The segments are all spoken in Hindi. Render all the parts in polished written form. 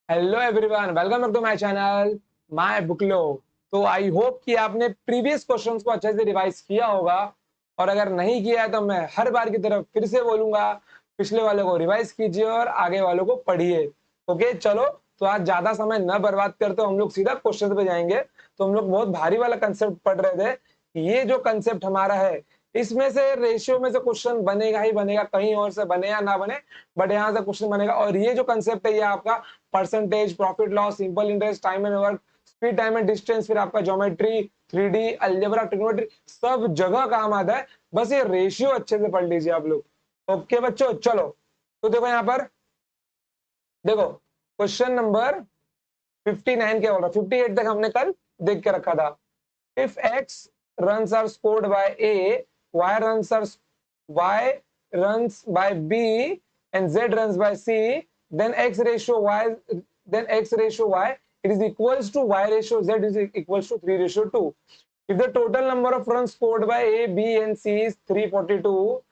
Hello everyone, welcome back to my channel माय बुकलो। तो आई होप कि आपने प्रीवियस क्वेश्चंस को अच्छे से रिवाइज किया होगा। और अगर नहीं किया है तो मैं हर बार की तरफ फिर से बोलूंगा, पिछले वाले को रिवाइज कीजिए और आगे वालों को पढ़िए। ओके चलो, तो आज ज्यादा समय न बर्बाद करते हम लोग सीधा क्वेश्चन पे जाएंगे। तो हम लोग बहुत भारी वाला कंसेप्ट पढ़ रहे थे। ये जो कंसेप्ट हमारा है, इसमें से रेशियो में से क्वेश्चन बनेगा ही बनेगा, कहीं और से बने या ना बने, बट यहाँ से क्वेश्चन बनेगा। और ये जो कंसेप्ट है ये आपका percentage, profit loss, simple interest, time and work, speed, time and distance, फिर आपका ज्योमेट्री, 3D, अलजेब्रा, ट्रिग्नोमेट्री, सब जगह काम आता है। बस ये रेशियो अच्छे से पढ़ लीजिए आप लोग। ओके बच्चों, चलो। तो देखो यहाँ पर, देखो क्वेश्चन नंबर 59 क्या बोल रहा है, 58 तक हमने कल देख के रखा था। If x runs are scored by a, y runs by b and z runs by c, then x ratio y, it is equals to y ratio z is equals to 3:2. If the total number of runs scored by a, b and c is 342,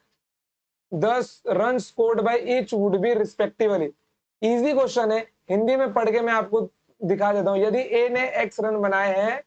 thus runs scored by each would be respectively. Easy question है, हिंदी में पढ़ के मैं आपको दिखा देता हूं। यदि a ने x रन बनाए हैं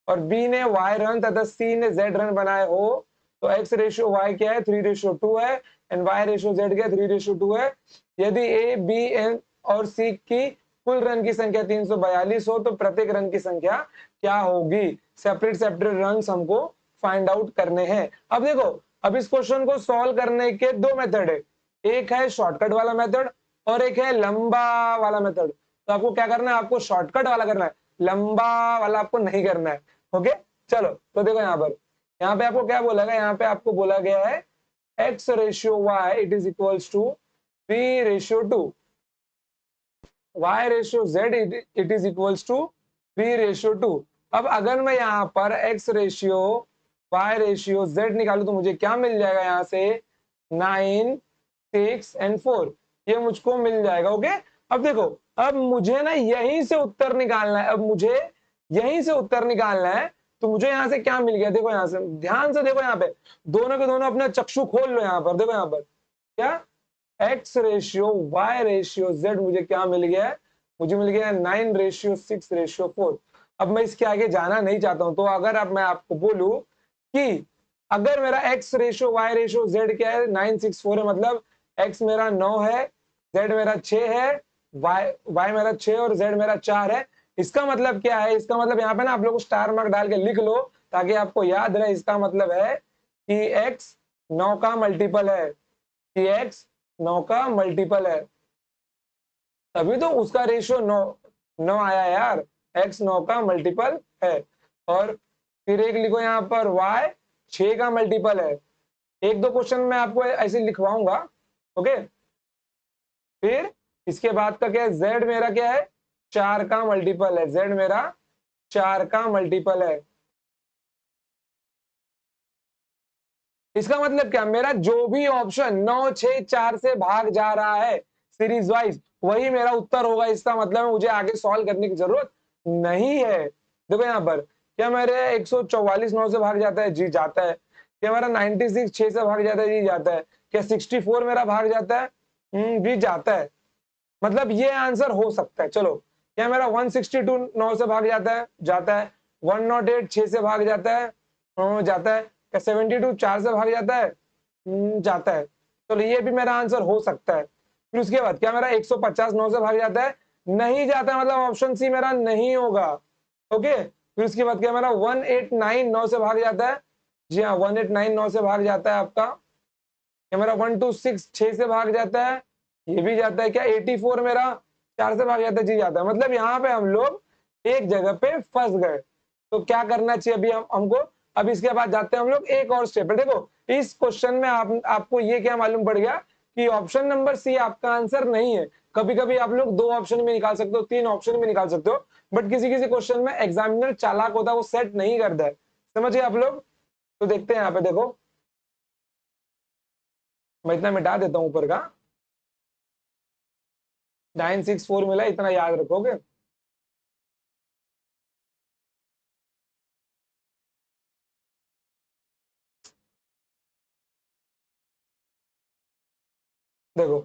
और बी ने वाई रन तथा सी ने जेड रन बनाए हो, तो एक्स रेशियो वाई क्या है, 3:2 है, एंड वाई रेशियो जेड क्या है, 3:2 है। यदि ए, बी एन और सी की कुल रन की संख्या 342 हो, तो प्रत्येक रन की संख्या क्या होगी। सेपरेट सेपरेट रन हमको फाइंड आउट करने हैं। अब देखो, अब इस क्वेश्चन को सॉल्व करने के दो मेथड है। एक है शॉर्टकट वाला मेथड और एक है लंबा वाला मेथड। तो आपको क्या करना है, आपको शॉर्टकट वाला करना है, लंबा वाला आपको नहीं करना है। ओके चलो, तो देखो यहाँ पे आपको क्या बोला गया, यहाँ पे आपको बोला गया है x ratio y it is equals to 3:2, y ratio z it is equals to 3:2। अब अगर मैं यहाँ पर x ratio y ratio z निकालू तो मुझे क्या मिल जाएगा, यहाँ से 9, 6 एंड 4 ये मुझको मिल जाएगा। ओके, अब देखो, अब मुझे ना यहीं से उत्तर निकालना है, अब मुझे यहीं से उत्तर निकालना है। तो मुझे यहां से क्या मिल गया, देखो यहां से ध्यान से देखो, यहाँ पे दोनों के दोनों अपना चक्षु खोल लो। यहाँ पर देखो, यहाँ पर क्या, x ratio y ratio z मुझे क्या मिल गया है, मुझे मिल गया है 9:6:4। अब मैं इसके आगे जाना नहीं चाहता हूं। तो अगर अब मैं आपको बोलूं कि अगर मेरा x ratio y ratio z क्या है, 9:6:4 है, मतलब एक्स मेरा 9 है, जेड मेरा 6 है, वाई मेरा 6 और जेड मेरा 4 है। इसका मतलब क्या है, इसका मतलब यहाँ पे ना आप लोग स्टार मार्क डाल के लिख लो ताकि आपको याद रहे। इसका मतलब है कि x 9 का मल्टीपल है, कि x 9 का मल्टीपल है, तभी तो उसका रेशियो 9 आया यार। x 9 का मल्टीपल है। और फिर एक लिखो यहाँ पर y 6 का मल्टीपल है। एक दो क्वेश्चन मैं आपको ऐसे लिखवाऊंगा। ओके, फिर इसके बाद का क्या है, z मेरा क्या है, 4 का मल्टीपल है, z मेरा 4 का मल्टीपल है। इसका मतलब क्या, मेरा जो भी ऑप्शन 9, 6, 4 से भाग जा रहा है सीरीज वाइज, वही मेरा उत्तर होगा। इसका मतलब मुझे आगे सॉल्व करने की जरूरत नहीं है। देखो यहाँ पर, क्या मेरे 144 9 से भाग जाता है, जी जाता है। क्या मेरा 96 6 से भाग जाता है, जी जाता है। क्या 64 मेरा भाग जाता है, जी जाता है। मतलब ये आंसर हो सकता है। चलो, क्या मेरा 162 9 से भाग जाता है, जाता है। 108 6 से भाग जाता है, जाता है। क्या 72 4 से भाग जाता है, जाता है। चलो, ये भी मेरा आंसर हो सकता है। फिर उसके बाद क्या मेरा 150 9 से भाग जाता है, नहीं जाता है, मतलब ऑप्शन सी मेरा नहीं होगा। ओके, फिर उसके बाद क्या मेरा 189 9 से भाग जाता है, जी हाँ 189 9 से भाग जाता है आपका। क्या मेरा 126 6 से भाग जाता है, ये भी जाता है। क्या 84 मेरा 4 से भाग जाता है, जी जाता है। मतलब यहाँ पे हम लोग एक जगह पे फंस गए। तो क्या करना चाहिए अभी हमको, अब इसके बाद जाते हैं हम लोग एक और स्टेप पे। देखो, इस क्वेश्चन में आपको ये क्या मालूम पड़ गया कि ऑप्शन नंबर सी आपका आंसर नहीं है। कभी कभी आप लोग 2 ऑप्शन में निकाल सकते हो, 3 ऑप्शन में निकाल सकते हो, बट किसी किसी क्वेश्चन में एग्जामिनर चालाक होता है, वो सेट नहीं करता है। समझिए आप लोग। तो देखते हैं यहाँ पे, देखो मैं इतना मिटा देता हूं ऊपर का, 964 मिला, इतना याद रखोगे। देखो,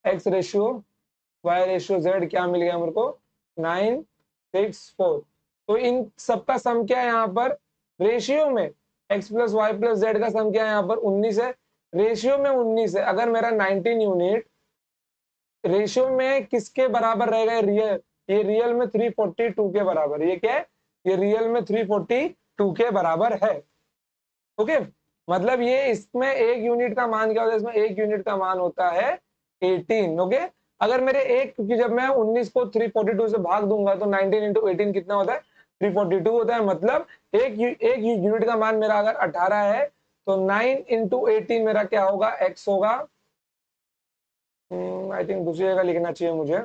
x ratio y ratio z क्या मिल गया मेरे को 964। तो इन सबका सम क्या है यहाँ पर रेशियो में, x plus y plus z का सम क्या है यहाँ पर 19 है, रेशियो में 19 है। अगर मेरा 19 यूनिट रेशियो में किसके बराबर रहेगा, रियल, ये रियल में 342 के बराबर, ये क्या है, ये रियल में 342 के बराबर है। ओके, मतलब ये इसमें एक यूनिट का मान क्या होता है, इसमें एक यूनिट का मान होता है 18। ओके, अगर मेरे एक, क्योंकि जब मैं 19 को 342 से भाग दूंगा तो 19 इंटू 18 कितना होता है 342 होता है। मतलब एक यूनिट का मान मेरा अगर 18 है तो 9 इंटू 18 मेरा क्या होगा, एक्स होगा। आई थिंक दूसरी जगह लिखना चाहिए मुझे,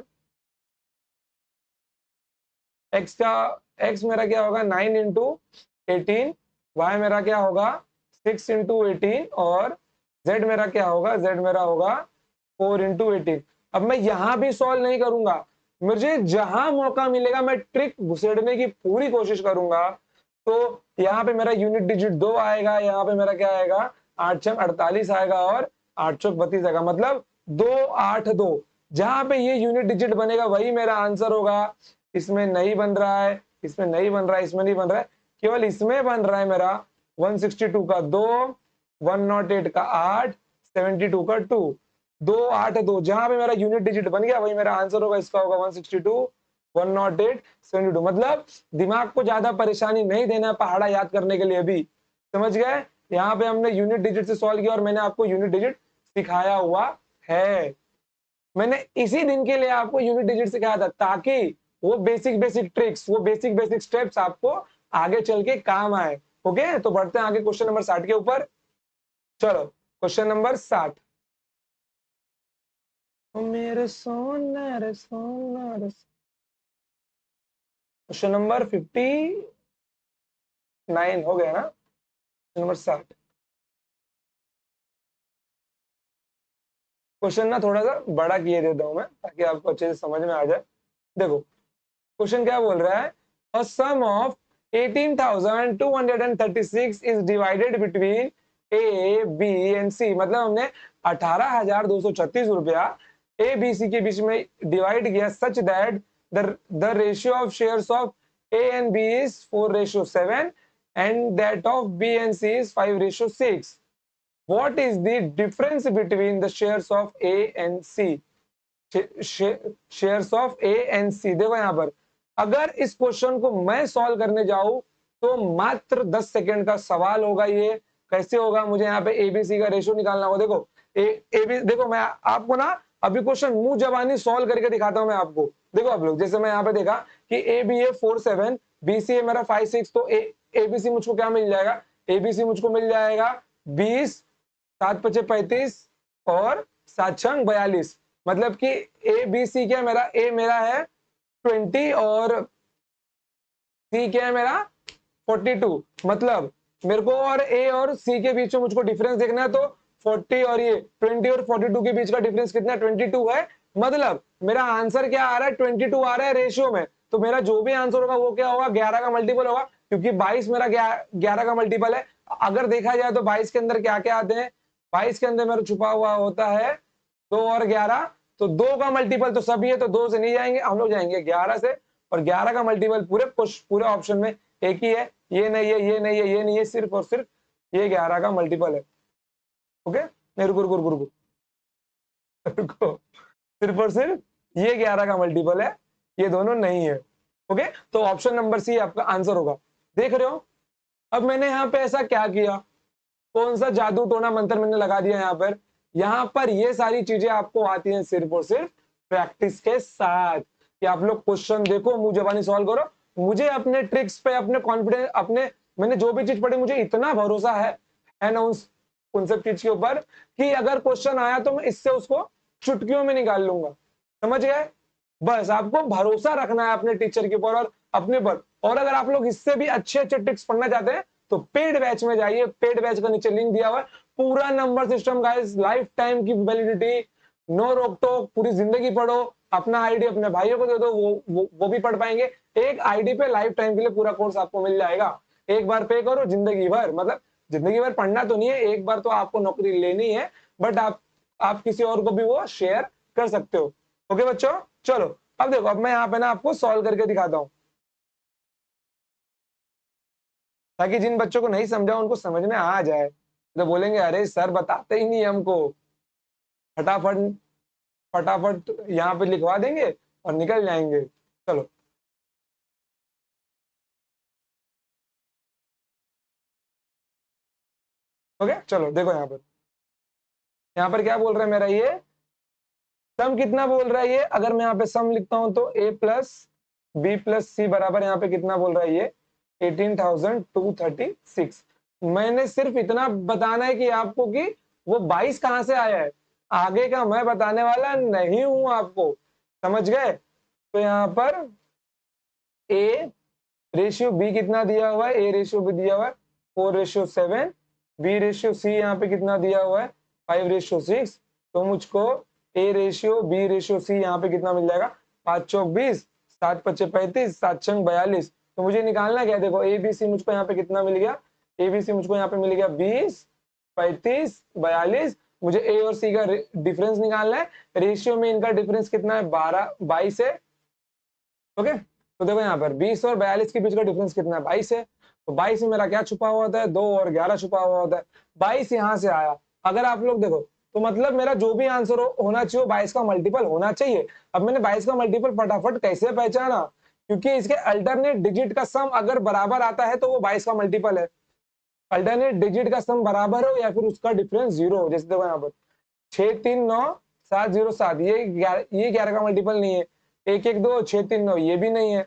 एक्स का, एक्स मेरा क्या होगा 9 इंटू 18, वाई मेरा क्या होगा 6 इंटू 18 और जेड मेरा क्या होगा, जेड मेरा होगा 4 इंटू 18। अब मैं यहां भी सॉल्व नहीं करूंगा, मुझे जहां मौका मिलेगा मैं ट्रिक घुसेड़ने की पूरी कोशिश करूंगा। तो यहाँ पे मेरा यूनिट डिजिट 2 आएगा, यहाँ पे मेरा क्या आएगा 8 छक 48 आएगा और 8 चौक 32 आएगा, मतलब 282। जहां पे ये यूनिट डिजिट बनेगा वही मेरा आंसर होगा। इसमें नहीं बन रहा है, इसमें नहीं बन रहा है, इसमें नहीं बन रहा है, केवल इसमें बन रहा है मेरा 162 का 2, 108 का 8, 72 का 2, 282। जहां पे मेरा यूनिट डिजिट बन गया वही मेरा आंसर होगा। इसका होगा 162, 108, 72। मतलब दिमाग को ज्यादा परेशानी नहीं देना पहाड़ा याद करने के लिए भी, समझ गए। यहाँ पे हमने यूनिट डिजिट से सॉल्व किया और मैंने आपको यूनिट डिजिट सिखाया हुआ है। मैंने इसी दिन के लिए आपको यूनिट डिजिट सिखाया था ताकि वो बेसिक बेसिक ट्रिक्स, वो बेसिक बेसिक स्टेप्स आपको आगे चल के काम आए। ओके, तो बढ़ते हैं आगे क्वेश्चन नंबर 60 के ऊपर। चलो क्वेश्चन नंबर 60, मेरे सोना रे सोना रे, क्वेश्चन नंबर 59 हो गया ना, नंबर 60। क्वेश्चन ना थोड़ा सा बड़ा किए देता हूं मैं ताकि आपको अच्छे से समझ में आ जाए। देखो क्वेश्चन क्या बोल रहा है, a sum of 18,236 is divided between A B and C. मतलब हमने 18,236 रुपया ए बी सी के बीच में डिवाइड किया such that the ratio of shares of A and B is 4:7 and that of B and C is 5:6। What is the difference between the shares of A and C? Shares of A and C. देखो यहां पर अगर इस क्वेश्चन को मैं सॉल्व करने जाऊं तो मात्र 10 सेकंड का सवाल होगा। ये कैसे होगा, मुझे यहाँ पे एबीसी का रेशियो निकालना होगा। देखो देखो मैं आपको ना अभी क्वेश्चन मुंह जबानी सॉल्व करके दिखाता हूं मैं आपको। देखो आप लोग, जैसे मैं यहाँ पे देखा कि A B A 4:7, B C ए मेरा 5:6, तो एबीसी मुझको क्या मिल जाएगा, एबीसी मुझको मिल जाएगा 20, 7×5 = 35 और 7×6 = 42। मतलब कि ए बी सी क्या मेरा, ए मेरा है 20 और सी क्या है मेरा 42। मतलब मेरे को और ए और सी के बीच में मुझको डिफरेंस देखना है, तो 40 और ये 20 और 42 के बीच का डिफरेंस कितना है 22 है। मतलब मेरा आंसर क्या आ रहा है 22 आ रहा है रेशियो में। तो मेरा जो भी आंसर होगा वो क्या होगा 11 का मल्टीपल होगा, क्योंकि 22 मेरा 11 का मल्टीपल है। अगर देखा जाए तो 22 के अंदर क्या क्या आते हैं, 22 के अंदर मेरा छुपा हुआ होता है 2 और 11, तो 2 का मल्टीपल तो सभी है, तो 2 से नहीं जाएंगे, हम लोग जाएंगे 11 से। और 11 का मल्टीपल पूरे ऑप्शन में एक ही है, ये नहीं है, ये नहीं है, ये नहीं है, सिर्फ और सिर्फ ये 11 का मल्टीपल है। ओके, नहीं रुको रुको रुको रुको, सिर्फ और सिर्फ ये 11 का मल्टीपल है, ये दोनों नहीं है। ओके, तो ऑप्शन नंबर सी आपका आंसर होगा। देख रहे हो, अब मैंने यहाँ पे ऐसा क्या किया, कौन सा जादू टोना मंत्र मैंने लगा दिया यहाँ पर ये सारी चीजें आपको आती हैं सिर्फ और सिर्फ प्रैक्टिस के साथ। कि आप लोग क्वेश्चन देखो, मुंह जबानी सॉल्व करो। मुझे अपने ट्रिक्स पे, अपने कॉन्फिडेंस, अपने मैंने जो भी चीज पढ़ी मुझे इतना भरोसा है ना उन सब चीज के ऊपर कि अगर क्वेश्चन आया तो मैं इससे उसको चुटकियों में निकाल लूंगा। समझ गए, बस आपको भरोसा रखना है अपने टीचर के ऊपर और अपने पर। और अगर आप लोग इससे भी अच्छे अच्छे ट्रिक्स पढ़ना चाहते हैं तो पेड बैच में जाइए, पेड बैच का नीचे लिंक दिया हुआ है। पूरा number system guys, life time की वैलिडिटी, नो रोक टोक, पूरी जिंदगी पढ़ो। अपना आईडी अपने भाइयों को दे दो, वो भी पढ़ पाएंगे। एक आईडी पे लाइफ टाइम के लिए पूरा कोर्स आपको मिल जाएगा। एक बार पे करो, जिंदगी भर, मतलब जिंदगी भर पढ़ना तो नहीं है, एक बार तो आपको नौकरी लेनी है, बट आप किसी और को भी वो शेयर कर सकते हो। ओके बच्चों, चलो अब देखो, अब मैं यहाँ पे ना आपको सॉल्व करके दिखाता हूँ, ताकि जिन बच्चों को नहीं समझा उनको समझ में आ जाए। तो बोलेंगे अरे सर बताते ही नहीं हमको, फटाफट फटाफट यहाँ पे लिखवा देंगे और निकल जाएंगे। चलो ओके, चलो देखो यहाँ पर क्या बोल रहा है मेरा ये सम कितना बोल रहा है ये, अगर मैं यहाँ पे सम लिखता हूं तो a प्लस बी प्लस सी बराबर यहाँ पे कितना बोल रहा है ये 18,236। मैंने सिर्फ इतना बताना है कि आपको कि वो 22 कहां से आया है, आगे का मैं बताने वाला नहीं हूं आपको, समझ गए। तो यहाँ पर a रेशियो b कितना दिया हुआ है, a रेशियो b दिया हुआ है 4:7, b रेशियो c यहाँ पे कितना दिया हुआ है 5:6। तो मुझको a ratio b ratio c यहाँ पे कितना मिल जाएगा, 5 चौक 20, 7 पच्चे 35, 7 छंग 42। तो मुझे निकालना क्या है, देखो a b c मुझको यहाँ पे कितना मिल गया, a b c मुझको यहाँ पे मिल गया 20, 35, 42। मुझे a और c का डिफरेंस निकालना है, रेशियो में इनका डिफरेंस कितना है 12 22 है। ओके, तो देखो यहाँ पर 20 और 42 के बीच का डिफरेंस कितना है 22 है। तो 22 में मेरा क्या छुपा हुआ होता है, 2 और 11 छुपा हुआ होता है, 22 यहाँ से आया। अगर आप लोग देखो तो मतलब मेरा जो भी आंसर होना चाहिए 22 का मल्टीपल होना चाहिए। अब मैंने 22 का मल्टीपल फटाफट कैसे पहचाना, क्योंकि इसके अल्टरनेट डिजिट का सम अगर बराबर आता है तो वो 22 का मल्टीपल है, अल्टरनेट डिजिट का सम बराबर हो या फिर उसका डिफरेंस 0 हो। जैसे देखो यहाँ पर 639,707, ये 11 का मल्टीपल नहीं है, 112,639 ये भी नहीं है,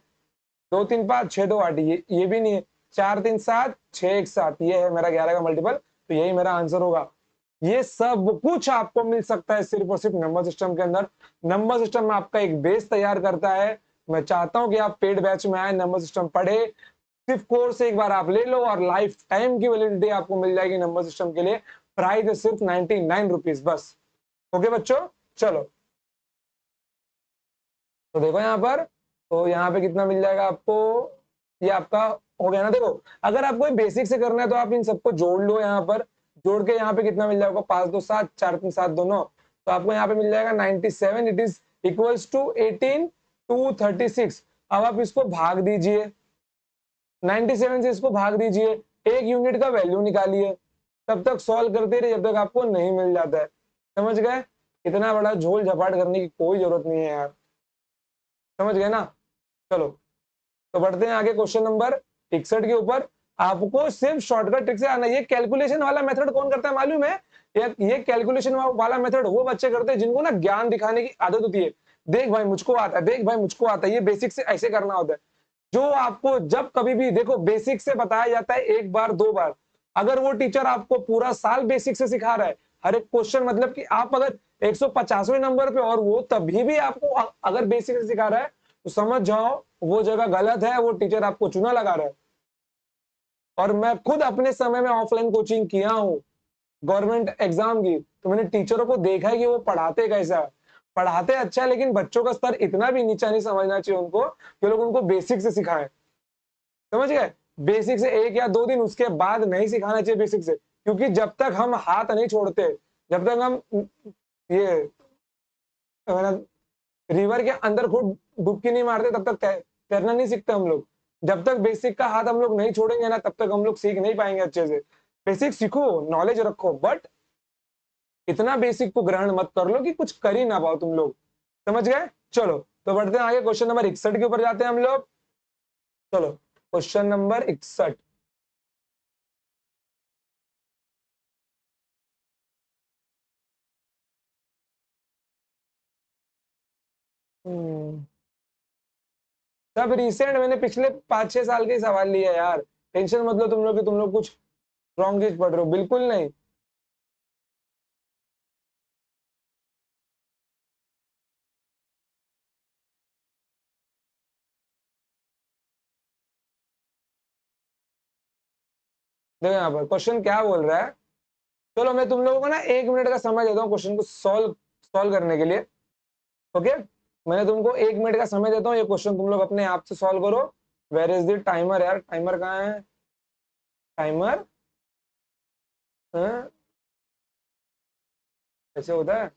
235,628 ये भी नहीं है, 437,617 ये है मेरा 11 का मल्टीपल। तो यही मेरा आंसर होगा। ये सब कुछ आपको मिल सकता है सिर्फ और सिर्फ नंबर सिस्टम के अंदर। नंबर सिस्टम में आपका एक बेस तैयार करता है। मैं चाहता हूं कि आप पेड बैच में आए, नंबर सिस्टम पढ़े, सिर्फ कोर्स एक बार आप ले लो और लाइफ टाइम की वैलिडिटी आपको मिल जाएगी नंबर सिस्टम के लिए। प्राइस है सिर्फ 99 रुपीज बस। ओके बच्चों, चलो तो देखो यहाँ पर, तो यहाँ पे कितना मिल जाएगा आपको, ये आपका हो गया ना। देखो अगर आपको बेसिक से करना है तो आप इन सबको जोड़ लो, यहाँ पर जोड़ के यहाँ पे कितना मिल जाएगा 5 2 7 4 3 7 2 9, तो आपको यहाँ पे मिल जाएगा 97, इट इज इक्वल्स टू 18,236। अब आप इसको भाग दीजिए, 97 से इसको भाग दीजिए, एक यूनिट का वैल्यू निकालिए, तब तक सॉल्व करते रहिए जब तक आपको नहीं मिल जाता है। समझ गए, इतना बड़ा झोल झपाट करने की कोई जरूरत नहीं है यार, समझ गए ना। चलो तो बढ़ते हैं आगे क्वेश्चन नंबर 61 के ऊपर। आपको सिर्फ शॉर्टकट ट्रिक से आना। ये कैलकुलेशन वाला मेथड कौन करता है मालूम है, ये कैलकुलेशन वाला मेथड वो बच्चे करते हैं जिनको ना ज्ञान दिखाने की आदत होती है। देख भाई मुझको आता है, देख भाई मुझको आता है, ये बेसिक से ऐसे करना होता है। जो आपको जब कभी भी देखो बेसिक से बताया जाता है एक बार दो बार, अगर वो टीचर आपको पूरा साल बेसिक से सिखा रहा है हर एक क्वेश्चन, मतलब कि आप अगर 150वें नंबर पे और वो तभी भी आपको अगर बेसिक से सिखा रहा है तो समझ जाओ वो जगह गलत है, वो टीचर आपको चूना लगा रहा है। और मैं खुद अपने समय में ऑफलाइन कोचिंग किया हूँ गवर्नमेंट एग्जाम की, तो मैंने टीचरों को देखा है कि वो पढ़ाते कैसा है। पढ़ाते अच्छा है लेकिन बच्चों का स्तर इतना भी नीचा नहीं समझना चाहिए उनको कि लोग उनको बेसिक से सिखाएं। समझ गए, बेसिक से 1 या 2 दिन, उसके बाद नहीं सिखाना चाहिए बेसिक से, क्योंकि जब तक हम हाथ नहीं छोड़ते, जब तक हम ये रिवर के अंदर खुद डुबकी नहीं मारते तब तक तैरना नहीं सीखते हम लोग। जब तक बेसिक का हाथ हम लोग नहीं छोड़ेंगे ना तब तक हम लोग सीख नहीं पाएंगे अच्छे से। बेसिक सीखो, नॉलेज रखो, बट इतना बेसिक को ग्रहण मत कर लो कि कुछ कर ही ना पाओ तुम लोग। समझ गए, चलो तो बढ़ते हैं आगे, क्वेश्चन नंबर 61 के ऊपर जाते हैं हम लोग। चलो क्वेश्चन नंबर 61। सब रिसेंट, मैंने पिछले 5 6 साल के ही सवाल लिए यार। टेंशन मत लो तुम लोग कि तुम लोग कुछ रॉन्ग चीज पढ़ रहे हो, बिल्कुल नहीं। देखो यहाँ पर क्वेश्चन क्या बोल रहा है। चलो मैं तुम लोगों को ना 1 मिनट का समय देता हूँ क्वेश्चन को सॉल्व सॉल्व करने के लिए। ओके, मैंने तुमको 1 मिनट का समय देता हूँ, ये क्वेश्चन तुम लोग अपने आप से सॉल्व करो। वेर इज द टाइमर यार, टाइमर कहाँ है, टाइमर कैसे होता है।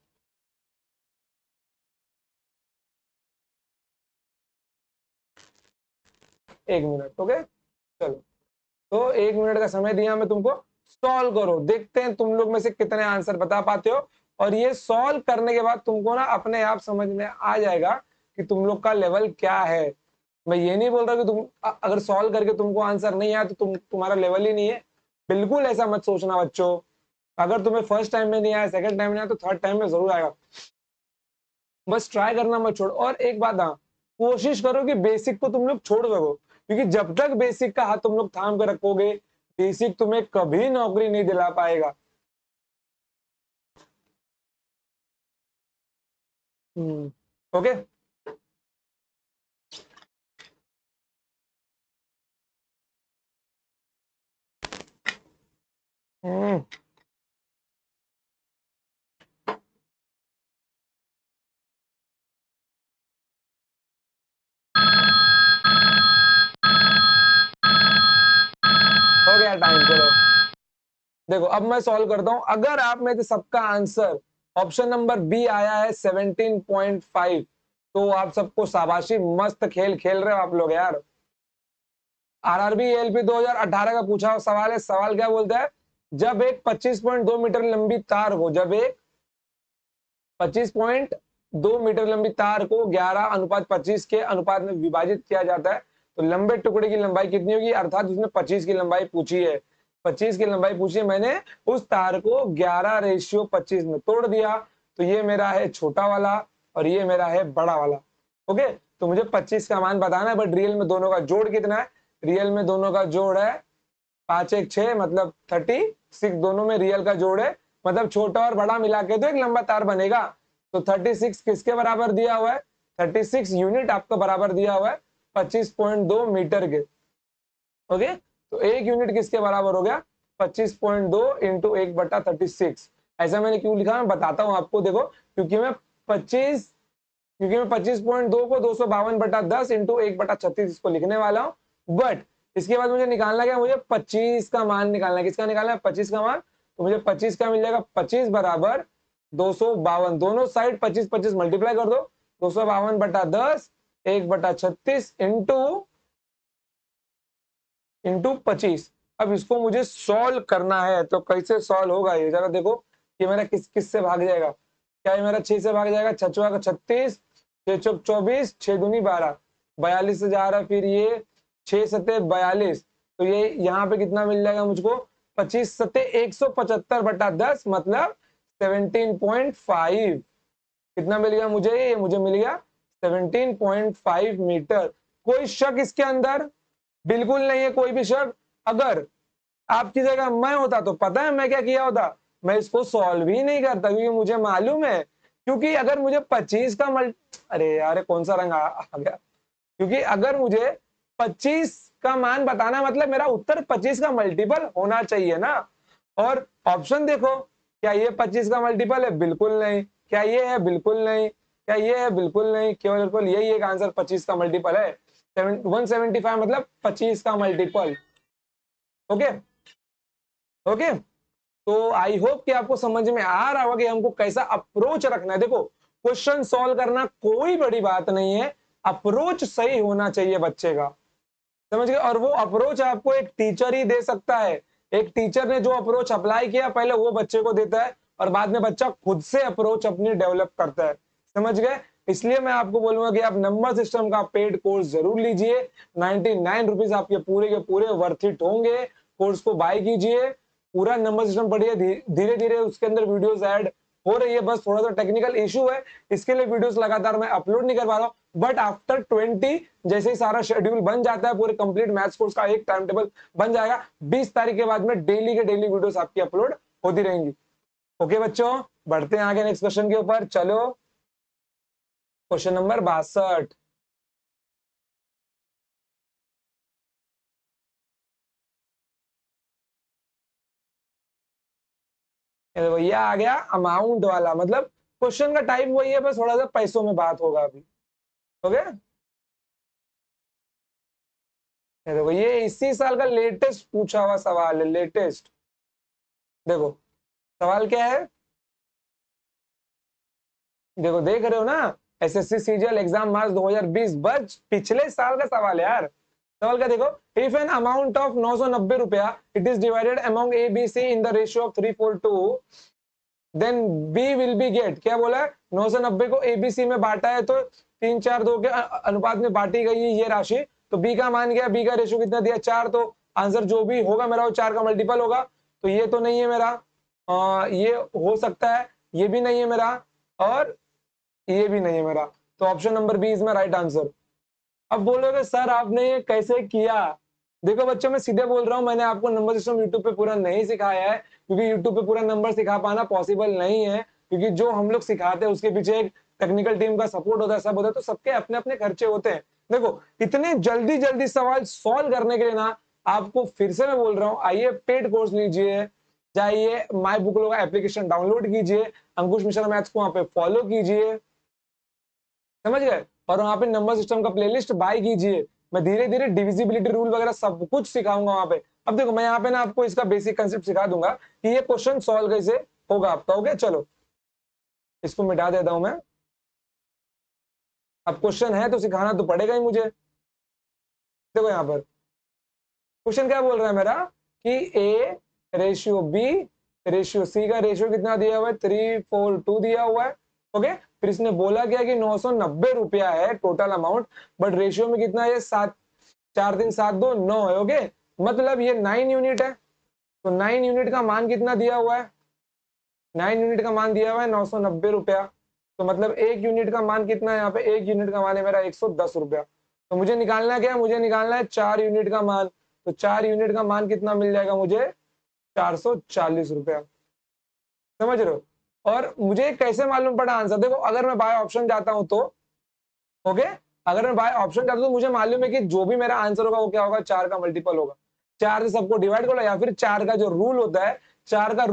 1 मिनट। ओके चलो, तो 1 मिनट का समय दिया मैं तुमको, सॉल्व करो, देखते हैं तुम लोग में से कितने आंसर बता पाते हो। और ये सॉल्व करने के बाद तुमको ना अपने आप समझ में आ जाएगा कि तुम लोग का लेवल क्या है। मैं ये नहीं बोल रहा कि तुम अगर सॉल्व करके तुमको आंसर नहीं आया तो तुम्हारा लेवल ही नहीं है, बिल्कुल ऐसा मत सोचना बच्चों। अगर तुम्हें फर्स्ट टाइम में नहीं आया, सेकंड टाइम में नहीं आया, तो थर्ड टाइम में जरूर आएगा। बस ट्राई करना मत छोड़ो। और एक बात, हाँ, कोशिश करो कि बेसिक को तुम लोग छोड़ सको, क्योंकि जब तक बेसिक का हाथ तुम लोग थाम कर रखोगे, बेसिक तुम्हें कभी नौकरी नहीं दिला पाएगा। ओके, हम्म हो गया टाइम। चलो देखो, अब मैं सॉल्व करता हूं। अगर आप में से सबका आंसर ऑप्शन नंबर बी आया है 17.5, तो आप सबको शाबाशी, मस्त खेल खेल रहे हो आप लोग यार। आरआरबी एलपी 2018 का पूछा हुआ सवाल है। सवाल क्या बोलता है, जब एक 25.2 मीटर लंबी तार हो, जब एक 25.2 मीटर लंबी तार को 11:25 के अनुपात में विभाजित किया जाता है, तो लंबे टुकड़े की लंबाई कितनी होगी। अर्थात उसने 25 की लंबाई पूछी है, 25 की लंबाई पूछी है, मैंने उस तार को 11:25 में तोड़ दिया, तो ये मेरा है छोटा वाला और ये मेरा है बड़ा वाला। ओके, तो मुझे 25 का मान बताना है, बट रियल में दोनों का जोड़ कितना है। रियल में दोनों का जोड़ है 5 1 6, मतलब 36। दोनों में रियल का जोड़ है, मतलब छोटा और बड़ा मिला के तो एक लंबा तार बनेगा। तो 36 किसके बराबर दिया हुआ है, 36 यूनिट आपको बराबर दिया हुआ है 25.2 मीटर के। ओके, तो एक यूनिट किसके बराबर हो गया, 25.2 इंटू 1/36। ऐसा मैंने क्यों लिखा, मैं बताता हूं आपको। देखो, क्योंकि मैं 25.2 को 252/10 इंटू 1/36 इसको लिखने वाला हूं। बट इसके बाद मुझे निकालना क्या, मुझे 25 का मान निकालना है। किसका निकालना है, 25 का मान। तो मुझे 25 का मिल जाएगा, 25 बराबर 252। दोनों साइड 25 25 मल्टीप्लाई कर दो, 252/10 1/36 इंटू 25। अब इसको मुझे सॉल्व करना है, तो कैसे सॉल्व होगा ये जरा देखो। ये मेरा किस किस से भाग जाएगा, क्या ये मेरा 6 से भाग जाएगा, 6 का 36, 6 चौक 24, 6 दूनी 12, 42 से जा रहा है, फिर ये 6 सते 42, तो ये यहाँ पे कितना मिल जाएगा मुझको, 25 सते 175/10, मतलब 17.5। कितना मिल गया मुझे, ये मुझे मिल गया 17.5 मीटर। कोई शक इसके अंदर, बिल्कुल नहीं है कोई भी शक। अगर आपकी जगह मैं होता तो पता है मैं क्या किया होता, मैं इसको सॉल्व ही नहीं करता, क्योंकि मुझे मालूम है, क्योंकि अगर मुझे 25 का अरे यार कौन सा रंग आ गया, क्योंकि अगर मुझे 25 का मान बताना, मतलब मेरा उत्तर 25 का मल्टीपल होना चाहिए ना। और ऑप्शन देखो, क्या ये 25 का मल्टीपल है, बिल्कुल नहीं। क्या ये है, बिल्कुल नहीं। क्या ये है, बिल्कुल नहीं। केवल यही एक आंसर 25 का मल्टीपल है, 175, मतलब 25 का मल्टीपल। ओके ओके, तो आई होप कि आपको समझ में आ रहा होगा कि हमको कैसा अप्रोच रखना है। देखो, क्वेश्चन सॉल्व करना कोई बड़ी बात नहीं है, अप्रोच सही होना चाहिए बच्चे का, समझ गए। और वो अप्रोच आपको एक टीचर ही दे सकता है। एक टीचर ने जो अप्रोच अप्लाई किया पहले वो बच्चे को देता है, और बाद में बच्चा खुद से अप्रोच अपनी डेवलप करता है, समझ गए। इसलिए मैं आपको बोलूंगा कि आप नंबर सिस्टम का पेड कोर्स जरूर लीजिए। 99 रुपीज आपके पूरे के पूरे वर्थ इट होंगे। कोर्स को बाय कीजिए, पूरा नंबर सिस्टम पढ़िए। धीरे धीरे उसके अंदर वीडियोस ऐड हो रही है, बस थोड़ा सा टेक्निकल इशू है, इसके लिए वीडियोस लगातार मैं अपलोड नहीं कर पा रहा हूँ। बट आफ्टर 20 जैसे ही सारा शेड्यूल बन जाता है, पूरे कंप्लीट मैथ्स कोर्स का एक टाइम टेबल बन जाएगा, 20 तारीख के बाद में डेली के डेली वीडियोस आपकी अपलोड होती रहेंगी। ओके बच्चों, बढ़ते हैं आगे नेक्स्ट क्वेश्चन के ऊपर। चलो, क्वेश्चन नंबर 62। ये आ गया अमाउंट वाला, मतलब क्वेश्चन का टाइप वही है, बस थोड़ा सा पैसों में बात होगा अभी। ओके, देखो ये इसी साल का लेटेस्ट पूछा हुआ सवाल है, लेटेस्ट। देखो सवाल क्या है, देखो देख रहे हो ना, एसएससी सीजीएल एग्जाम मार्च 2020, बच पिछले साल का सवाल है यार, सवाल क्या देखो, इफ एन अमाउंट ऑफ 990 रुपया it is divided among A B C in the ratio of 3:4:2 then B will be get, क्या बोला है 990 को एबीसी में बांटा है तो 3:4:2 के अनुपात में बांटी गई है ये राशि, तो बी का मान गया, बी का रेशियो कितना दिया 4, तो आंसर जो भी होगा मेरा वो 4 का मल्टीपल होगा, तो ये तो नहीं है मेरा, ये हो सकता है, ये भी नहीं है मेरा, और ये भी नहीं है मेरा, तो option number B is my right answer. अब बोलोगे सर आपने ये कैसे किया, देखो बच्चों मैं सीधे बोल रहा हूं, मैंने आपको नंबर सिस्टम यूट्यूब पे पूरा नहीं सिखाया है, क्योंकि यूट्यूब पे पूरा नंबर सिखा पाना पॉसिबल नहीं है, क्योंकि जो हम लोग सिखाते हैं उसके पीछे एक टेक्निकल टीम का सपोर्ट होता है, सब होता है, तो सबके अपने अपने खर्चे होते हैं। देखो इतने जल्दी जल्दी सवाल सॉल्व करने के लिए ना, आपको फिर से मैं बोल रहा हूँ, आइए पेड कोर्स लीजिए, जाइए माई बुक लो का एप्लीकेशन डाउनलोड कीजिए, अंकुश मिश्रा मैथ्स को वहां पे फॉलो कीजिए, समझ गए, और वहां पे नंबर सिस्टम का प्लेलिस्ट बाय कीजिए, मैं धीरे धीरे डिविजिबिलिटी रूल वगैरह सब कुछ सिखाऊंगा वहां पे। अब देखो मैं यहाँ पे ना आपको इसका बेसिक कंसेप्ट सिखा दूंगा कि ये क्वेश्चन सॉल्व कैसे होगा आपका, ओके चलो इसको मिटा देता हूं मैं, अब क्वेश्चन है तो सिखाना तो पड़ेगा ही मुझे। देखो यहाँ पर क्वेश्चन क्या बोल रहा है मेरा कि A ratio B ratio C का रेशियो कितना दिया हुआ है 3:4:2 दिया हुआ है, ओके, फिर इसने बोला क्या कि 990 रुपया है टोटल अमाउंट, बट रेशियो में कितना है 7, 4 3 7 2 9 है, ओके, मतलब ये 9 यूनिट है, तो 9 यूनिट का मान कितना दिया हुआ है, 9 यूनिट का मान दिया हुआ है 990 रुपया, तो मतलब एक यूनिट का मान कितना है यहाँ पे, एक यूनिट का मान है मेरा 110 रुपया, तो मुझे निकालना क्या है, मुझे निकालना है 4 यूनिट का मान, तो 4 यूनिट का मान कितना मिल जाएगा मुझे 440 रुपया, समझ रहे हो, और मुझे कैसे मालूम पड़ा आंसर, देखो अगर मैं बाय ऑप्शन जाता हूं तो, ओके, अगर मैं बाय ऑप्शन जाता हूं तो मुझे मालूम है कि जो भी मेरा आंसर होगा वो क्या होगा 4 का मल्टीपल होगा, 4 से सबको डिवाइड करो, या फिर 4 का जो रूल होता है, 4 का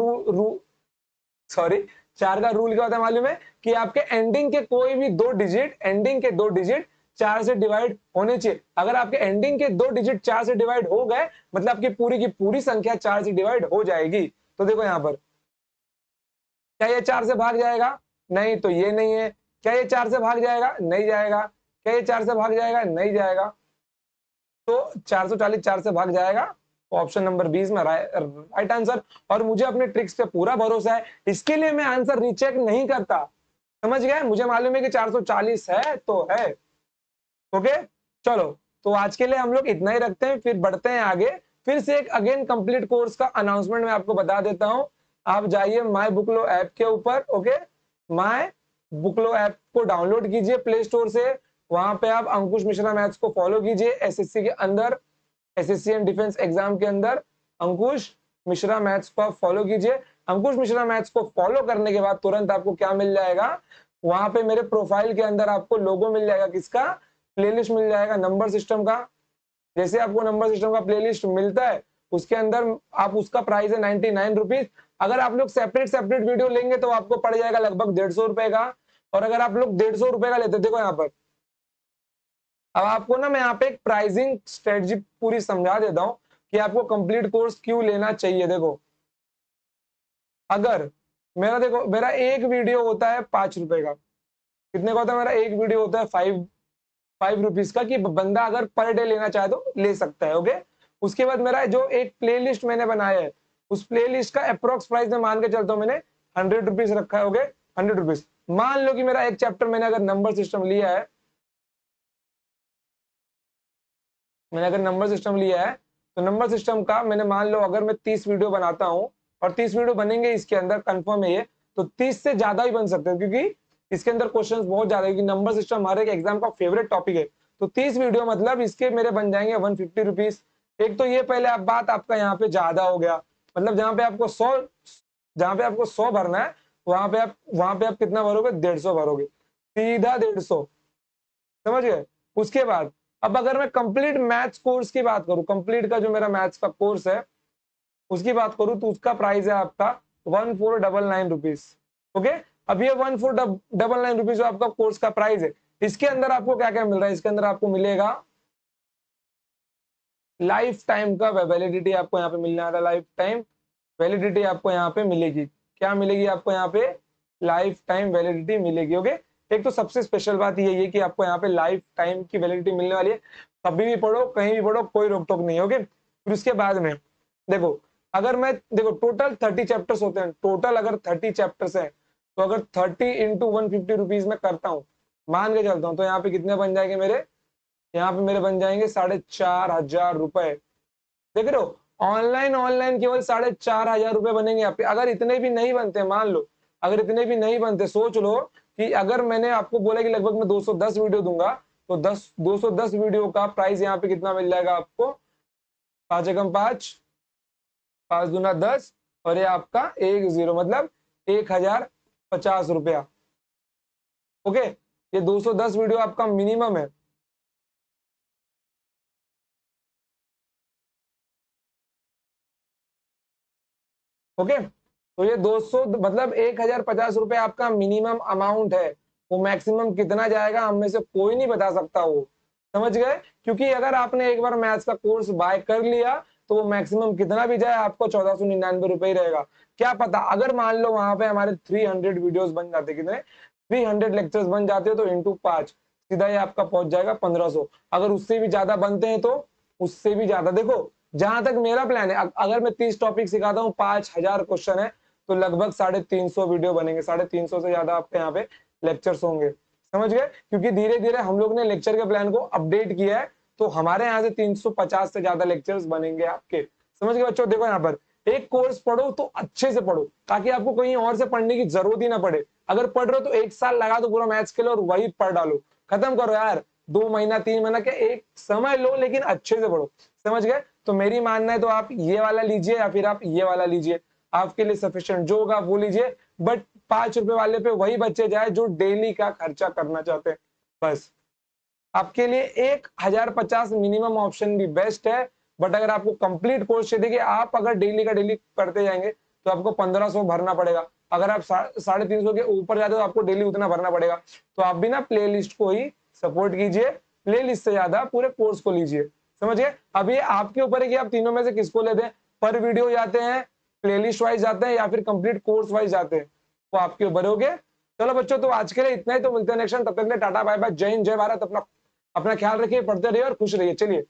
सॉरी 4 का रूल क्या होता है मालूम है कि आपके एंडिंग के कोई भी 2 डिजिट, एंडिंग के 2 डिजिट 4 से डिवाइड होने चाहिए, अगर आपके एंडिंग के 2 डिजिट 4 से डिवाइड हो गए मतलब आपकी पूरी की पूरी संख्या 4 से डिवाइड हो जाएगी। तो देखो यहां पर क्या ये 4 से भाग जाएगा, नहीं, तो ये नहीं है, क्या ये 4 से भाग जाएगा, नहीं जाएगा, क्या ये 4 से भाग जाएगा, नहीं जाएगा, तो 440 4 से भाग जाएगा, तो ऑप्शन नंबर 20 में राइट आंसर। और मुझे अपने ट्रिक्स पे पूरा भरोसा है, इसके लिए मैं आंसर रीचेक नहीं करता, समझ गए, मुझे मालूम है कि 440 है तो है, ओके चलो, तो आज के लिए हम लोग इतना ही रखते हैं, फिर बढ़ते हैं आगे, फिर से एक अगेन कंप्लीट कोर्स का अनाउंसमेंट मैं आपको बता देता हूं, आप जाइए माई बुकलो ऐप के ऊपर, ओके, माई बुकलो ऐप को डाउनलोड कीजिए प्ले स्टोर से, वहां पे आप अंकुश मिश्रा मैथ्स को फॉलो कीजिए, एसएससी के अंदर, एसएससी एंड डिफेंस एग्जाम के अंदर अंकुश मिश्रा मैथ्स को आप फॉलो कीजिए, अंकुश मिश्रा मैथ्स को फॉलो करने के बाद तुरंत आपको क्या मिल जाएगा, वहां पे मेरे प्रोफाइल के अंदर आपको लोगो मिल जाएगा, किसका, प्लेलिस्ट मिल जाएगा नंबर सिस्टम का, जैसे आपको नंबर सिस्टम का प्लेलिस्ट मिलता है उसके अंदर आप, उसका प्राइस है 99 रुपीज, अगर आप लोग सेपरेट सेपरेट वीडियो लेंगे तो आपको पड़ जाएगा लगभग 150 रुपए का, और अगर आप लोग 150 रुपए का लेते, देखो यहाँ पर अब आपको ना मैं यहाँ पे एक प्राइसिंग स्ट्रेटजी पूरी समझा देता हूँ कि आपको कंप्लीट कोर्स क्यों लेना चाहिए। देखो अगर मेरा, देखो मेरा एक वीडियो होता है 5 रुपए का, कितने का होता है मेरा एक वीडियो होता है 5 रुपीज का, कि बंदा अगर पर डे लेना चाहे तो ले सकता है, ओके, उसके बाद मेरा जो एक प्लेलिस्ट मैंने बनाया है उस प्लेलिस्ट का अप्रोक्स प्राइस में मान के चलता हूँ मैंने 100 रुपीज रखा है, ओके, 100 रुपीज, मान लो कि मेरा एक चैप्टर मैंने अगर नंबर सिस्टम लिया है, मैंने अगर नंबर सिस्टम लिया है तो नंबर सिस्टम का मैंने मान लो अगर मैं 30 वीडियो बनाता हूं, और 30 वीडियो बनेंगे इसके अंदर कंफर्म है ये, तो 30 से ज्यादा ही बन सकते हैं, क्योंकि इसके अंदर क्वेश्चंस बहुत ज्यादा है, क्योंकि नंबर सिस्टम हमारे एग्जाम का फेवरेट टॉपिक है, तो 30 वीडियो मतलब इसके मेरे बन जाएंगे 150 रुपीज। एक तो ये पहले आप बात आपका यहाँ पे ज्यादा हो गया, मतलब जहाँ पे आपको 100 भरना है वहां पे आप कितना भरोगे, 150 भरोगे, सीधा 150, समझ गए। उसके बाद अब अगर मैं कंप्लीट मैथ्स कोर्स की बात करूं, कंप्लीट का जो मेरा मैथ्स का कोर्स है उसकी बात करूं तो उसका प्राइस है आपका 1499 रुपीज, ओके, अब ये 1499 रुपीज जो आपका कोर्स का प्राइस है, इसके अंदर आपको क्या क्या मिल रहा है, इसके अंदर आपको मिलेगा लाइफ टाइम का वैलिडिटी, आपको यहाँ पे मिलने वाला लाइफ टाइम वैलिडिटी आपको यहाँ पे मिलेगी, क्या मिलेगी आपको यहाँ पे, लाइफ टाइम वैलिडिटी मिलेगी, ओके, एक तो सबसे स्पेशल बात ये है कि आपको यहाँ पे लाइफ टाइम की वैलिडिटी मिलने वाली है, कभी भी पढ़ो, कहीं भी पढ़ो, कोई रोक टोक नहीं है। ओके, फिर उसके बाद में देखो, अगर मैं देखो टोटल 30 चैप्टर्स होते हैं, टोटल अगर 30 चैप्टर्स हैं, तो अगर 30 इंटू 150 रुपीज में करता हूँ, मान के चलता हूँ, तो यहाँ पे कितने बन जाएंगे मेरे, यहाँ पे मेरे बन जाएंगे 4,500 रुपए। देख रहे हो, ऑनलाइन ऑनलाइन केवल 4,500 रुपए बनेंगे यहाँ पे। अगर इतने भी नहीं बनते, मान लो अगर इतने भी नहीं बनते, सोच लो कि अगर मैंने आपको बोला कि लगभग मैं 210 वीडियो दूंगा, तो 210 वीडियो का प्राइस यहाँ पे कितना मिल जाएगा आपको, 5 एकम 5, 5 दूना 10, और ये आपका 10 मतलब 1,050 रुपया। ओके, ये 210 वीडियो आपका मिनिमम है। ओके, तो ये 200 मतलब 1,050 रुपए आपका मिनिमम अमाउंट है। वो मैक्सिमम कितना जाएगा हम में से कोई नहीं बता सकता, वो समझ गए? क्योंकि अगर आपने एक बार मैथ्स का कोर्स बाय कर लिया, तो वो मैक्सिमम कितना भी जाए आपको 1,499 ही रहेगा। क्या पता अगर मान लो वहां पे हमारे 300 वीडियोस बन जाते, कितने 300 लेक्चर्स बन जाते, तो इंटू 5 सीधा ये आपका पहुंच जाएगा 1,500। अगर उससे भी ज्यादा बनते हैं तो उससे भी ज्यादा। देखो जहां तक मेरा प्लान है, अगर मैं 30 टॉपिक सिखाता हूँ, 5,000 क्वेश्चन है, तो लगभग 350 वीडियो बनेंगे, 350 से ज्यादा आपके यहाँ पे लेक्चर्स होंगे। समझ गए? क्योंकि धीरे धीरे हम लोग ने लेक्चर के प्लान को अपडेट किया है, तो हमारे यहाँ से 350 से ज्यादा लेक्चर्स बनेंगे आपके। समझ गए बच्चों? देखो यहाँ पर एक कोर्स पढ़ो तो अच्छे से पढ़ो, ताकि आपको कहीं और से पढ़ने की जरूरत ही ना पड़े। अगर पढ़ रहे हो तो 1 साल लगा दो पूरा मैथ्स के लिए और वही पढ़ डालो, खत्म करो यार। 2 महीना 3 महीना क्या, एक समय लो, लेकिन अच्छे से पढ़ो। समझ गए? तो मेरी मानना है तो आप ये वाला लीजिए या फिर आप ये वाला लीजिए, आपके लिए सफिशिएंट जो होगा वो लीजिए। बट 5 रुपए वाले पे वही बच्चे जाए जो डेली का खर्चा करना चाहते हैं। बस आपके लिए 1,050 मिनिमम ऑप्शन भी बेस्ट है। बट अगर आपको कंप्लीट कोर्स चाहिए कि आप अगर डेली का डेली करते जाएंगे, तो आपको 1,500 भरना पड़ेगा। अगर आप 350 के ऊपर जाते हो तो आपको डेली उतना भरना पड़ेगा। तो आप भी ना प्ले लिस्ट को ही सपोर्ट कीजिए, प्ले लिस्ट से ज्यादा पूरे कोर्स को लीजिए। समझिए? अब ये आपके ऊपर है कि आप तीनों में से किसको लेते हैं, पर वीडियो जाते हैं, प्लेलिस्ट वाइज जाते हैं, या फिर कंप्लीट कोर्स वाइज जाते हैं, वो आपके ऊपर हो गए। चलो बच्चों, तो आज के लिए इतना ही। तो मिलते हैं नेक्स्ट टाइम, तब तक के लिए टाटा बाय बाय, जय हिंद जय भारत। अपना अपना ख्याल रखिए, पढ़ते रहिए और खुश रहिए। चलिए।